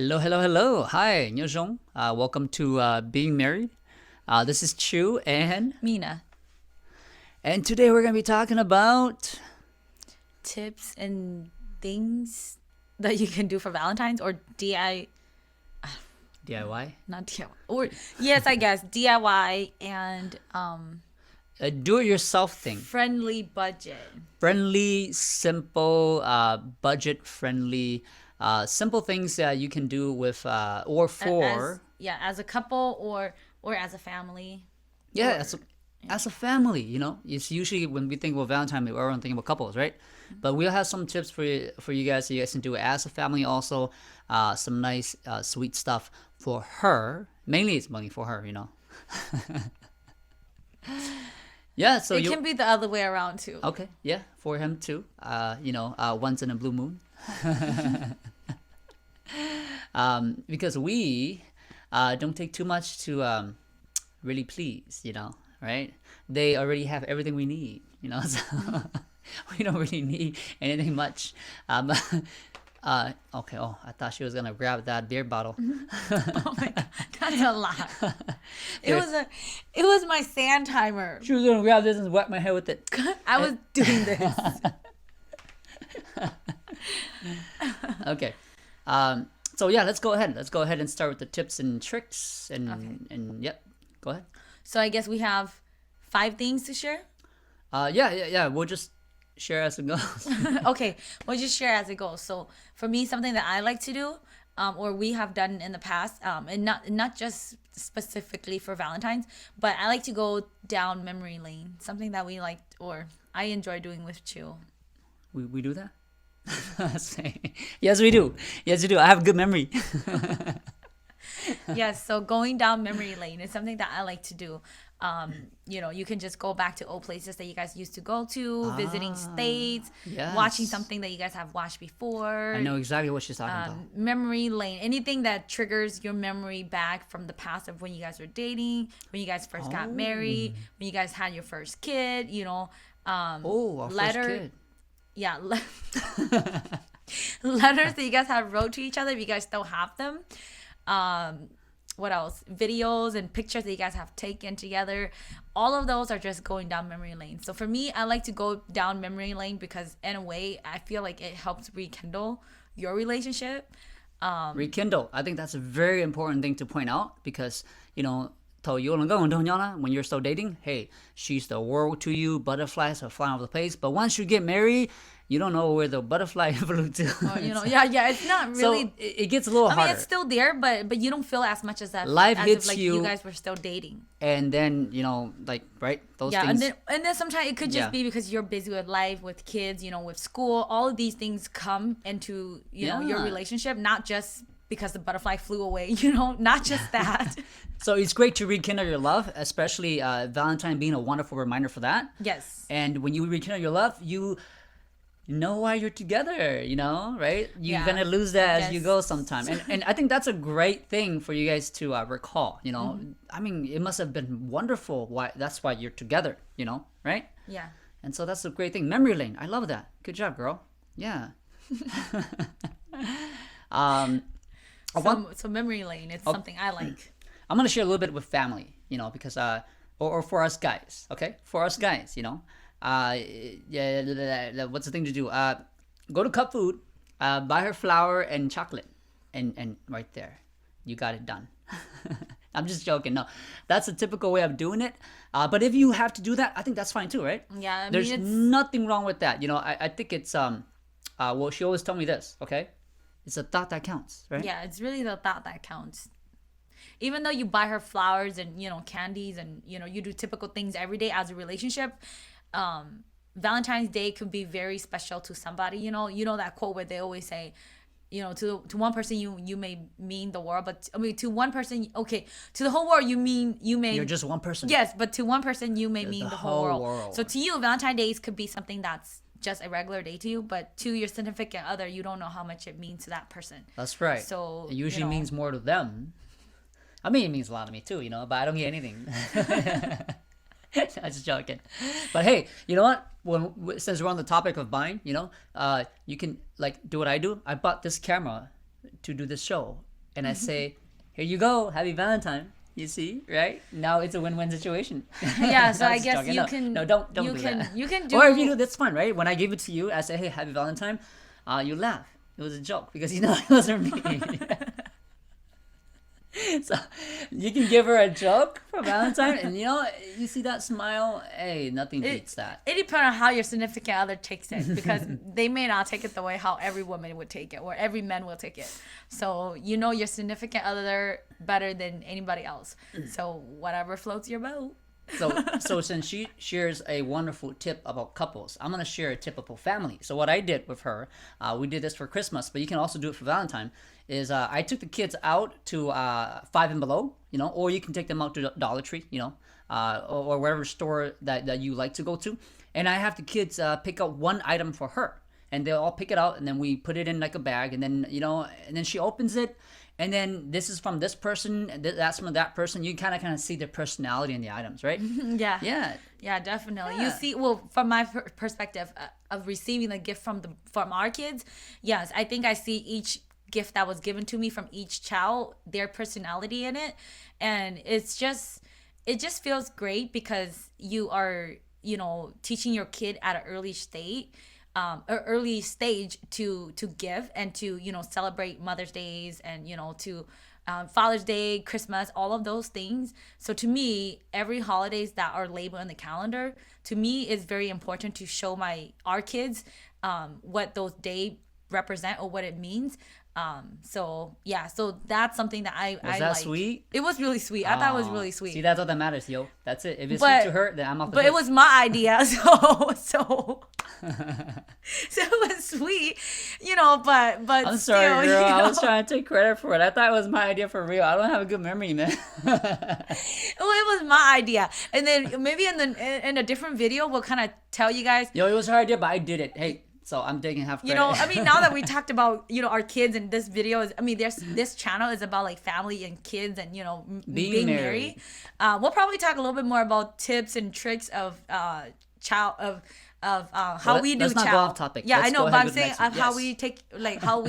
Hello, hello, hello. Hi, Nhớ Zhong. Welcome to Being Married. This is Chu, Mina, and today we're gonna be talking about tips and things that you can do for Valentine's or DIY, not DIY, or yes, I guess DIY and a do-it-yourself thing, friendly budget. friendly, simple, budget-friendly, simple things that you can do with or for. As a couple or as a family. Yeah, Or as a family, it's usually when we think about Valentine, we're only thinking about couples, right? But we'll have some tips for you guys, so you guys can do it as a family. Also, some nice, sweet stuff for her. Mainly, it's money for her. Yeah. So it you can be the other way around too. okay? Yeah, for him too. Once in a blue moon. Because we don't take too much to really please, right? They already have everything we need, so we don't really need anything much. Okay. Oh, I thought she was gonna grab that beer bottle. Oh my god, that's a lot. It was my sand timer. She was gonna grab this and whack my head with it. I was doing this. Okay. So yeah, let's go ahead. Let's go ahead and start with the tips and tricks and yep. Go ahead. So I guess we have 5 things to share. Yeah. We'll just share as it goes. Okay, we'll just share as it goes. So for me, something that I like to do, or we have done in the past, and not just specifically for Valentine's, but I like to go down memory lane. Something that we like, or I enjoy doing with Chu. We do that? Yes, we do. Yes, we do. I have a good memory. Yes, so going down memory lane is something that I like to do. You can just go back to old places that you guys used to go to, visiting states, Yes. watching something that you guys have watched before. I know exactly what she's talking about. Memory lane, anything that triggers your memory back from the past of when you guys were dating, when you guys first got married, when you guys had your first kid, Oh, our letter, first kid. yeah, letters that you guys have wrote to each other if you guys still have them. What else? Videos and pictures that you guys have taken together. All of those are just going down memory lane. So for me, I like to go down memory lane because in a way, I feel like it helps rekindle your relationship. Rekindle. I think that's a very important thing to point out because, when you're still dating, hey, she's the world to you, butterflies are flying over the place. But once you get married, you don't know where the butterfly flew to. It's not really. So it gets a little I harder. mean, it's still there, but you don't feel as much as that. Life as hits if, like, you. you guys were still dating. And then, right? Those Yeah, things. and then sometimes it could just Yeah. be because you're busy with life, with kids, with school. All of these things come into your Yeah. relationship, not just because the butterfly flew away. Not just that. So it's great to rekindle your love, especially Valentine being a wonderful reminder for that. Yes. And when you rekindle your love, you know why you're together, right? You're Yeah. gonna lose that as you Yes. go sometime. And I think that's a great thing for you guys to recall, I mean, it must have been wonderful. That's why you're together, right? Yeah. And so that's a great thing. Memory lane. I love that. Good job, girl. Yeah. um, I want- So memory lane, it's something I like. I'm gonna share a little bit with family, because or for us guys, okay? For us guys, what's the thing to do? Go to Cup Food, buy her flower and chocolate, and right there, you got it done. I'm just joking. No, that's a typical way of doing it. But if you have to do that, I think that's fine too, right? Yeah, I mean, There's it's nothing wrong with that. I think it's well, she always told me this, okay? It's a thought that counts, right? yeah, it's really the thought that counts. Even though you buy her flowers and candies and you do typical things every day as a relationship, Valentine's Day could be very special to somebody. That quote where they always say, to one person you may mean the world, but I mean to one person, okay, to the whole world you may. You're just one person. Yes, but to one person you may mean the whole whole world. world. So to you, Valentine's Days could be something that's just a regular day to you, but to your significant other, you don't know how much it means to that person. That's right. So it usually means more to them. I mean, it means a lot to me too, but I don't get anything. I'm just joking. But hey, you know what? Since we're on the topic of buying, you can do what I do. I bought this camera to do this show, and I say, "Here you go, happy Valentine." You see, right? Now it's a win-win situation. Yeah, so I'm I just guess joking. you No, can. no, don't you do can that. you can do. Or if you do, that's fine, right? When I give it to you, I say, "Hey, happy Valentine," you laugh. It was a joke because you know it wasn't me. So you can give her a joke for Valentine, and you see that smile. Hey, nothing beats that. It depends on how your significant other takes it, because they may not take it the way how every woman would take it or every man will take it. So you know your significant other better than anybody else. So whatever floats your boat. So since she shares a wonderful tip about couples, I'm gonna share a tip about family. So what I did with her, we did this for Christmas, but you can also do it for Valentine. Is I took the kids out to Five and Below, or you can take them out to Dollar Tree, or wherever store that you like to go to, and I have the kids pick out one item for her, and they'll all pick it out, and then we put it in like a bag, and then and then she opens it. And then this is from this person, and that's from that person. You kind of see their personality in the items, right? Yeah. Yeah. Yeah, definitely. Yeah. You see, well, from my perspective of receiving the gift from our kids, yes, I think I see each gift that was given to me from each child, their personality in it, and it just feels great because you are teaching your kid at an early stage to give and to celebrate Mother's Days and to Father's Day, Christmas, all of those things. So to me, every holidays that are labeled in the calendar, to me is very important to show our kids what those days represent or what it means. So that's something that I Was that like. sweet? It was really sweet. I thought it was really sweet. See, that's all that matters, yo. That's it. If it's But- sweet to her, then I'm off the But hook. it was my idea, so it was sweet, but I'm still, sorry, girl. I was trying to take credit for it. I thought it was my idea for real. I don't have a good memory, man. Well, it was my idea, and then maybe in a different video we'll kind of tell you guys. Yo, it was her idea, but I did it. Hey, so I'm taking half credit. I mean, now that we talked about our kids, and this video is, I mean, this channel is about like family and kids and being married. We'll probably talk a little bit more about tips and tricks of how we do let's not go child. off topic. Yeah, Let's I know, go but ahead I'm with the saying next one. of how Yes. we take how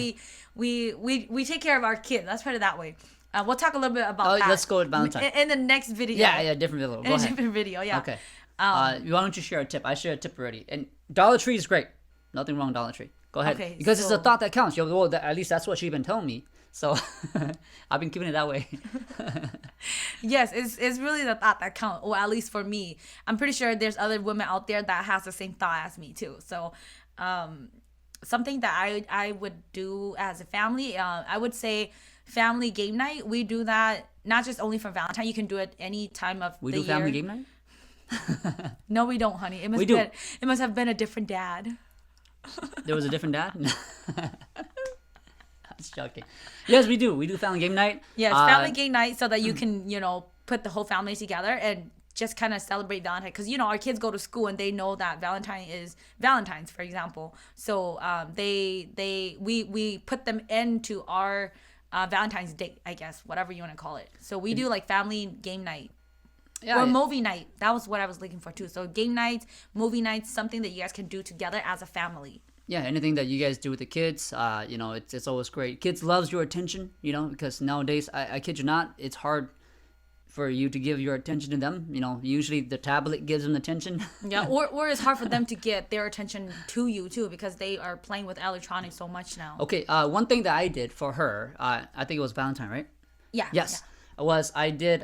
we take care of our kids. Let's put it that way. We'll talk a little bit about that. Let's go with Valentine. in the next video. Yeah, different video. In Go a ahead. different video. Yeah. Okay. Why don't you share a tip? I shared a tip already. And Dollar Tree is great. Nothing wrong with Dollar Tree. Go ahead. Okay, because it's so- a thought that counts. Yo, well, at least that's what she's been telling me. So I've been keeping it that way. Yes, it's really the thought that counts, or at least for me. I'm pretty sure there's other women out there that has the same thought as me too. So, something that I would do as a family, I would say family game night. We do that not just only for Valentine. You can do it any time of We the do family year. game night? No, we don't, honey. We do. It must have been a different dad. There was a different dad? I was joking. Yes, we do. We do family game night. Yes, family game night, so that you can, put the whole family together and just kind of celebrate Valentine. Because, our kids go to school and they know that Valentine is Valentine's, for example. So we put them into our Valentine's Day, I guess, whatever you want to call it. So we do like family game night. Yeah, Or movie night. That was what I was looking for too. So game nights, movie nights, something that you guys can do together as a family. yeah, anything that you guys do with the kids, it's always great. Kids loves your attention, because nowadays, I kid you not, it's hard for you to give your attention to them. Usually the tablet gives them attention. Yeah, or it's hard for them to get their attention to you too, because they are playing with electronics so much now. Okay, one thing that I did for her, I think it was Valentine, right? Yeah. Yes, was I did.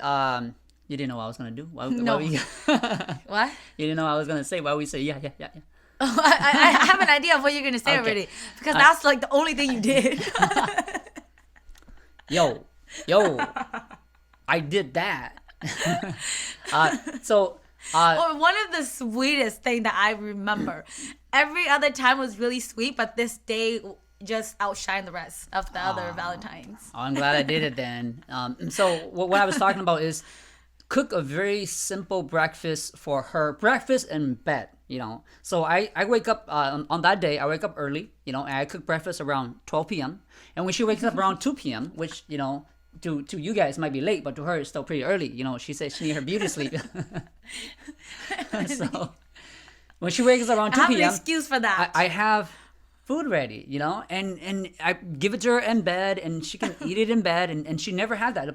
You didn't know what I was gonna do. No. You What? didn't know what I was gonna say. Why we say yeah. I have an idea of what you're gonna say Okay. already, because that's like the only thing you did. Yo, I did that. Or one of the sweetest thing that I remember. Every other time was really sweet, but this day just outshined the rest of the other Valentines. I'm glad I did it then. So what I was talking about is cook a very simple breakfast for her. Breakfast and bed, So I wake up on that day. I wake up early, and I cook breakfast around 12 p.m. And when she wakes up around 2 p.m., which to you guys might be late, but to her it's still pretty early. She says she need her beauty sleep. So when she wakes up around I 2 have an p.m., excuse for that. I have food ready, and I give it to her in bed, and she can eat it in bed, and she never had that.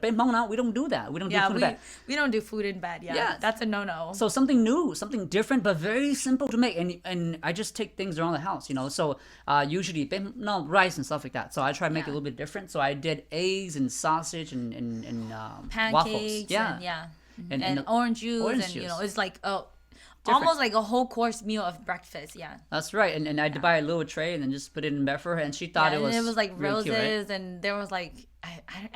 We don't do that. We don't do Yeah, food in bed. we don't do food in bed. Yeah, Yeah. that's a no. So something new, something different, but very simple to make, and I just take things around the house, So usually, no rice and stuff like that. So I try to make it a Yeah. little bit different. So I did eggs and sausage and Pancakes, waffles. Yeah, and yeah, And- and and orange juice, orange and juice. it's like Different. almost like a whole course meal of breakfast. Yeah. That's right. And I'd buy a little tray and then just put it in bed for her, and she thought Yeah, it was and it was like really roses, cute, right? and there was like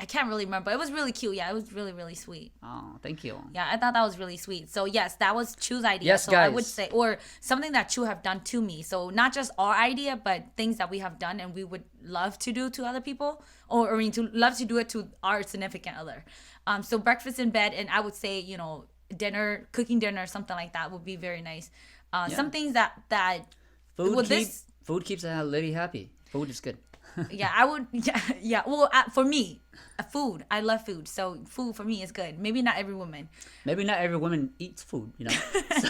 I can't really remember. It was really cute. Yeah, it was really really sweet. Oh, thank you. Yeah, I thought that was really sweet. So yes, that was Chu's idea. Yes, so I would guys. say, or something that Chu have done to me. So not just our idea, but things that we have done and we would love to do to other people, or I mean, to love to do it to our significant other. So breakfast in bed, and I would say, dinner, cooking dinner, something like that would be very nice. Some things that Food, well, food keeps a lady happy. Food is good. yeah, I would. Yeah. Well, for me, food. I love food, so food for me is good. Maybe not every woman. Maybe not every woman eats food, So,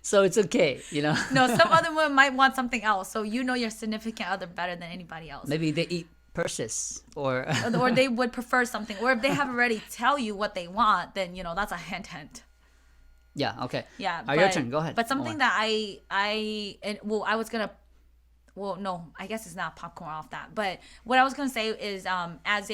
so it's okay, No, some other women might want something else. So your significant other better than anybody else. Maybe they eat purses or Or they would prefer something. Or if they have already tell you what they want, then that's a hint. yeah, okay. Yeah. Your turn. Go ahead. But something that I was gonna. Well, no, I guess it's not popcorn off that. But what I was gonna say is, as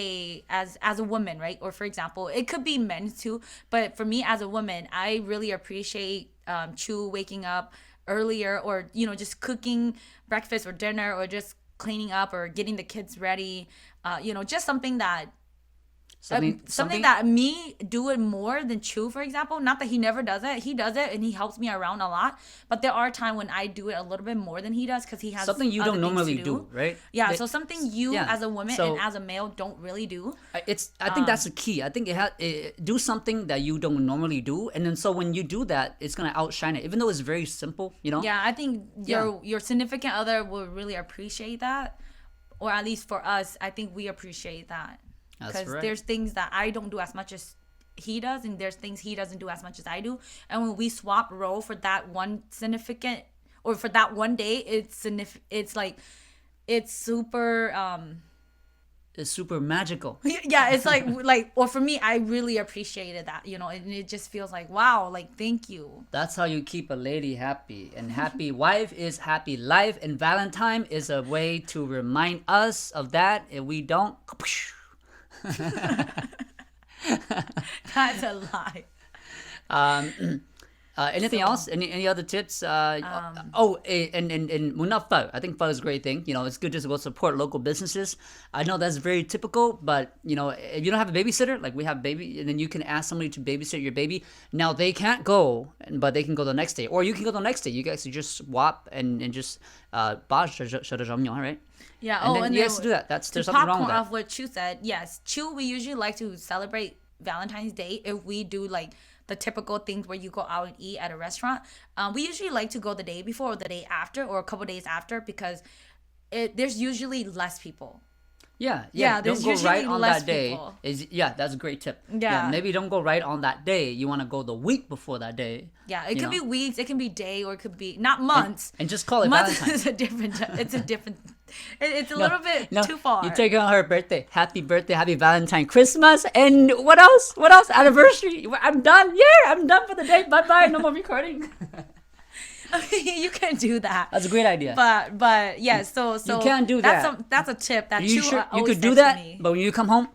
a woman, right? Or for example, it could be men too. But for me as a woman, I really appreciate Chu waking up earlier, or just cooking breakfast or dinner, or just cleaning up or getting the kids ready. Just something that. Something that me do it more than Chu, for example. Not that he never does it. He does it and he helps me around a lot. But there are times when I do it a little bit more than he does, because he has something you other don't things normally to do, right? Yeah, They- so something you yeah, as a woman so- and as a male don't really do. I think that's the key. I think do something that you don't normally do, and then so when you do that, it's gonna outshine it, even though it's very simple. Yeah, I think your significant other will really appreciate that, or at least for us, I think we appreciate that. That's Because right. there's things that I don't do as much as he does, and there's things he doesn't do as much as I do. And when we swap role for that one significant, or for that one day, it's like it's super It's super magical. yeah, it's like or for me, I really appreciated that, and it just feels like, wow, like thank you. That's how you keep a lady happy. And happy wife is happy life. And Valentine is a way to remind us of that. If we don't, That's a lie. anything else? Any other tips? And not pho. I think pho is a great thing. It's good just to go support local businesses. I know that's very typical, but if you don't have a babysitter, like we have baby, and then you can ask somebody to babysit your baby. Now they can't go, but they can go the next day, or you can go the next day. You guys can just swap and just right? Yeah. And then and you then guys do that. to There's something wrong popcorn with that. off what Chu said. Yes, Chu, we usually like to celebrate Valentine's Day if we do like the typical things where you go out and eat at a restaurant. We usually like to go the day before or the day after or a couple days after, because there's usually less people. Yeah, there's don't go usually right on less that day. people. That's a great tip. Yeah. Maybe don't go right on that day. You want to go the week before that day. Yeah, it you could be know. weeks, it can be day, or it could be not months. And just call it Months Valentine's. is a different. It's a different. It's a little bit too far. You take her on her birthday. Happy birthday, happy Valentine, Christmas, and what else? What else? Anniversary. I'm done. Yeah, I'm done for the day. Bye bye. No more recording. You can do that. That's a great idea. But yeah, so You can't do that. That's a tip that you Chu you always could do says that, to me. but when you come home,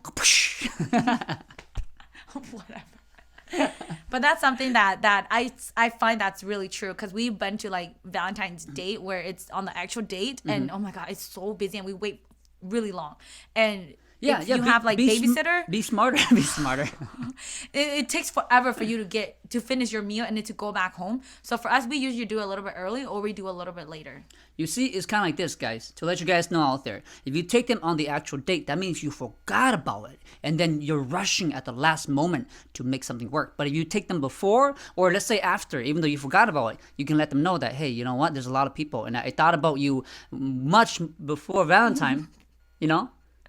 Whatever. But that's something that I find that's really true, because we've been to like Valentine's date where it's on the actual date, and oh my god, it's so busy and we wait really long, and if you have like babysitter, be smarter. Be smarter. it takes forever for you to finish your meal and then to go back home. So for us, we usually do a little bit early, or we do a little bit later. You see, it's kind of like this, guys. To let you guys know out there, if you take them on the actual date, that means you forgot about it, and then you're rushing at the last moment to make something work. But if you take them before, or let's say after, even though you forgot about it, you can let them know that, hey, you know what? There's a lot of people, and I thought about you much before Valentine,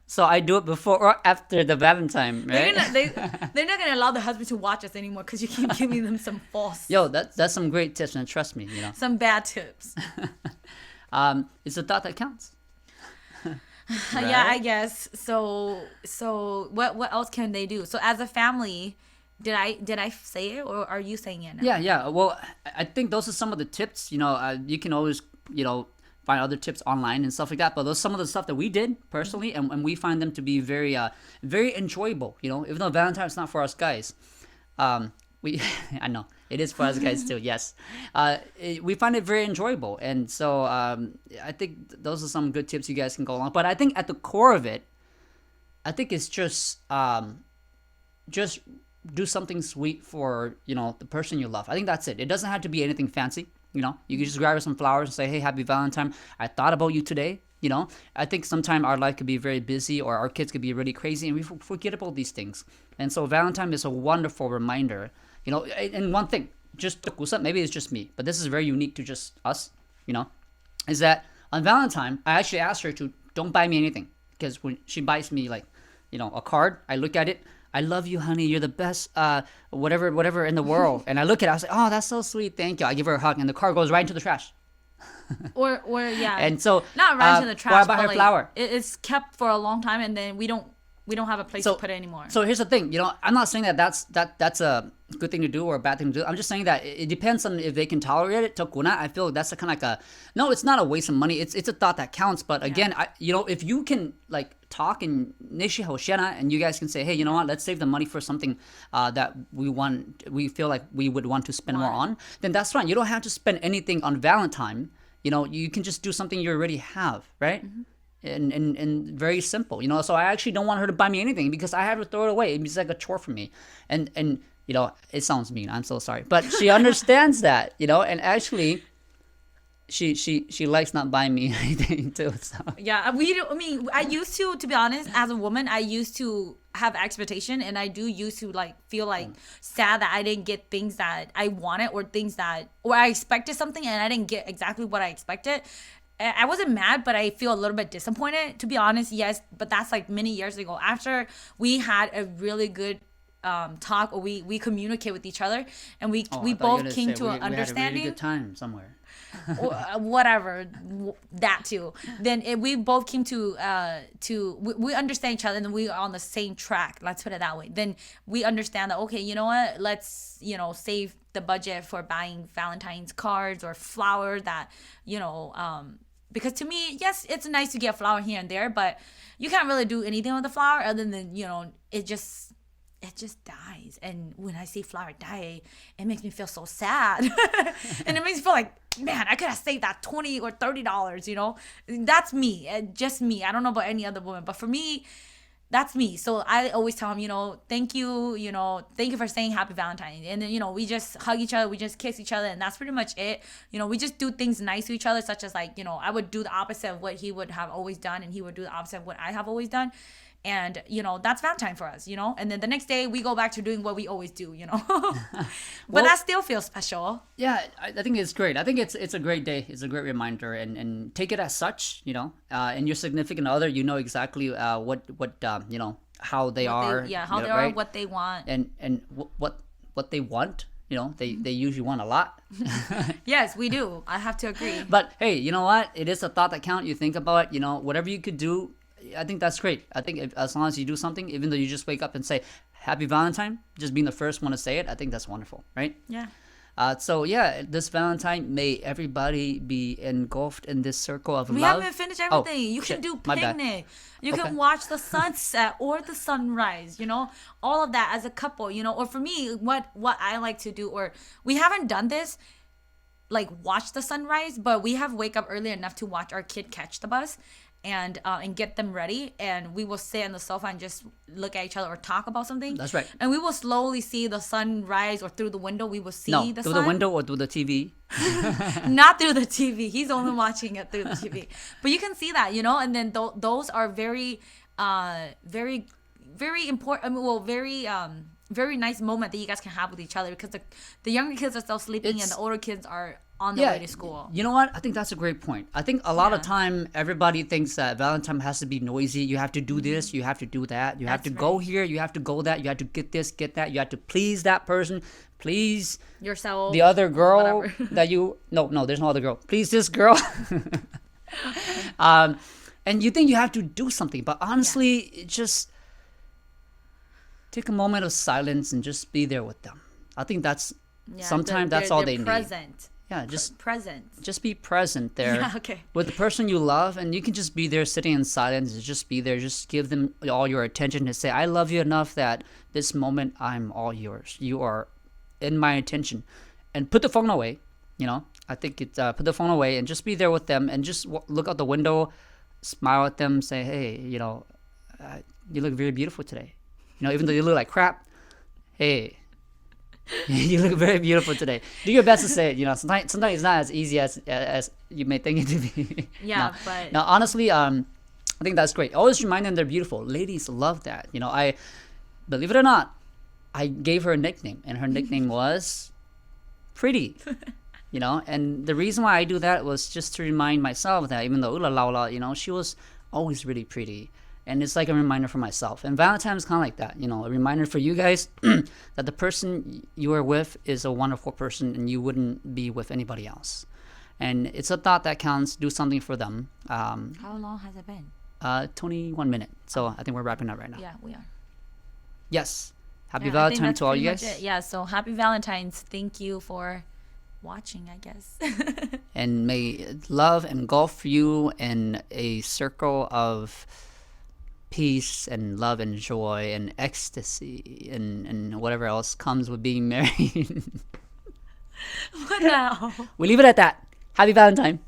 So I do it before or after the Valentine, right? They're not gonna allow the husband to watch us anymore because you keep giving them some false, Yo, that's some great tips, and trust me, some bad tips. It's the thought that counts. Yeah, Right? I guess. So what else can they do? So as a family, did I say it, or are you saying it Yeah, now? yeah. Well, I think those are some of the tips. You can always, find other tips online and stuff like that. But those some of the stuff that we did personally, and we find them to be very, very enjoyable. Even though Valentine's not for us guys, we I know it is for us guys too. Yes, we find it very enjoyable, and so I think those are some good tips you guys can go along. But I think at the core of it, I think it's just do something sweet for the person you love. I think that's it. It doesn't have to be anything fancy. You can just grab her some flowers and say, "Hey, happy Valentine. I thought about you today." I think sometimes our life could be very busy, or our kids could be really crazy, and we forget about these things. And so Valentine is a wonderful reminder. And one thing, just maybe it's just me, but this is very unique to just us. You know, is that on Valentine, I actually asked her to don't buy me anything, because when she buys me, like, a card, I look at it. I love you, honey. You're the best, whatever in the world. And I look at it. I was like, oh, that's so sweet. Thank you. I give her a hug, and the card goes right into the trash. Or yeah, And so, not right into the why trash, buy but her like flower? it's kept for a long time, and then we don't have a place to So, put it anymore. so here's the thing. I'm not saying that's a good thing to do or a bad thing to do. I'm just saying that it depends on if they can tolerate it. Tokuna, I feel that's a kind of like no, it's not a waste of money. It's a thought that counts. But again, if you can like talk and nishi hoshena, and you guys can say, hey, you know what? Let's save the money for something that we feel like we would want to spend more on. Then that's fine. You don't have to spend anything on Valentine. You can just do something you already have, right? And very simple. So I actually don't want her to buy me anything, because I have to throw it away. It's like a chore for me. And it sounds mean. I'm so sorry. But she understands that, and actually she likes not buying me anything too. So Yeah, I mean, I used to be honest, as a woman, I used to have expectation, and I do used to like feel like sad that I didn't get things that I wanted, or I expected something and I didn't get exactly what I expected. I wasn't mad, but I feel a little bit disappointed, to be honest. Yes, but that's like many years ago. After we had a really good talk, or we communicate with each other, and we I thought you were both gonna came say to an we had a really understanding. good time somewhere. Or whatever, that too. Then we both came to we understand each other, and we are on the same track, let's put it that way. Then we understand that, okay, you know what, let's save the budget for buying Valentine's cards or flowers, that because to me, yes, it's nice to get a flower here and there, but you can't really do anything with the flower other than it just dies. And when I see flower die, it makes me feel so sad. And it makes me feel like, man, I could have saved that $20 or $30. That's me, just me. I don't know about any other woman, but for me, that's me. So I always tell him, thank you, thank you for saying happy Valentine. And then, we just hug each other, we just kiss each other, and that's pretty much it. We just do things nice to each other, such as like, I would do the opposite of what he would have always done, and he would do the opposite of what I have always done. And that's Valentine for us, and then the next day we go back to doing what we always do. But Well, that still feels special. yeah, I think it's great. I think it's a great day. It's a great reminder, and take it as such. And your significant other, exactly how they are. How they are, right? what they want. And what they want. They usually want a lot. Yes, we do. I have to agree. But hey, you know what? It is a thought that count. You think about it. Whatever you could do, I think that's great. I think as long as you do something, even though you just wake up and say Happy Valentine, just being the first one to say it, I think that's wonderful, right? Yeah. So yeah, this Valentine, may everybody be engulfed in this circle of We love. haven't finished Oh, everything. You can shit, do my bad. picnic. You Okay. can watch the sunset or the sunrise, all of that as a couple, or for me, what I like to do, or we haven't done this, like watch the sunrise, but we have wake up early enough to watch our kid catch the bus and get them ready, and we will sit on the sofa and just look at each other or talk about something. That's right. And we will slowly see the sun rise, or through the window we will see No, the through sun. the window or through the TV. Not through the TV. He's only watching it through the TV. But you can see that, and then those are very, very, very important. I mean, well, very nice moment that you guys can have with each other, because the younger kids are still sleeping and It's- the older kids are on their way to school. You know what? I think that's a great point. I think a lot of Yeah. time everybody thinks that Valentine has to be noisy. You have to do this, you have to do that, you have to That's go right. here, you have to go that, you have to get this, get that, you have to please that person, please Yourself. the other girl whatever. that you no, there's no other girl. Please this girl. And you think you have to do something, but honestly, it just take a moment of silence and just be there with them. I think that's sometimes that's all they need. Present. Yeah, just Present. just be present there Yeah, okay. with the person you love, and you can just be there sitting in silence and just be there, just give them all your attention to say I love you enough that this moment I'm all yours, you are in my attention. And put the phone away. I think it's put the phone away and just be there with them, and just look out the window, smile at them, say hey, you look very beautiful today, even though you look like crap, hey, you look very beautiful today. Do your best to say it. Sometimes it's not as easy as you may think it to be. Yeah, No. but Now, honestly, I think that's great. Always remind them they're beautiful. Ladies love that. I believe it or not, I gave her a nickname, and her nickname was Pretty. And the reason why I do that was just to remind myself that even though she was always really pretty. And it's like a reminder for myself. And Valentine is kind of like that, a reminder for you guys that the person you are with is a wonderful person and you wouldn't be with anybody else. And it's a thought that counts. Do something for them. how long has it been? 21 minutes. So I think we're wrapping up right now. Yeah, we are. Yes. Happy Yeah, I think Valentine that's to all pretty you much guys. it. Yeah, so happy Valentine's. Thank you for watching, I guess. And may love engulf you in a circle of peace and love and joy and ecstasy and whatever else comes with being married. What now? We leave it at that. Happy Valentine.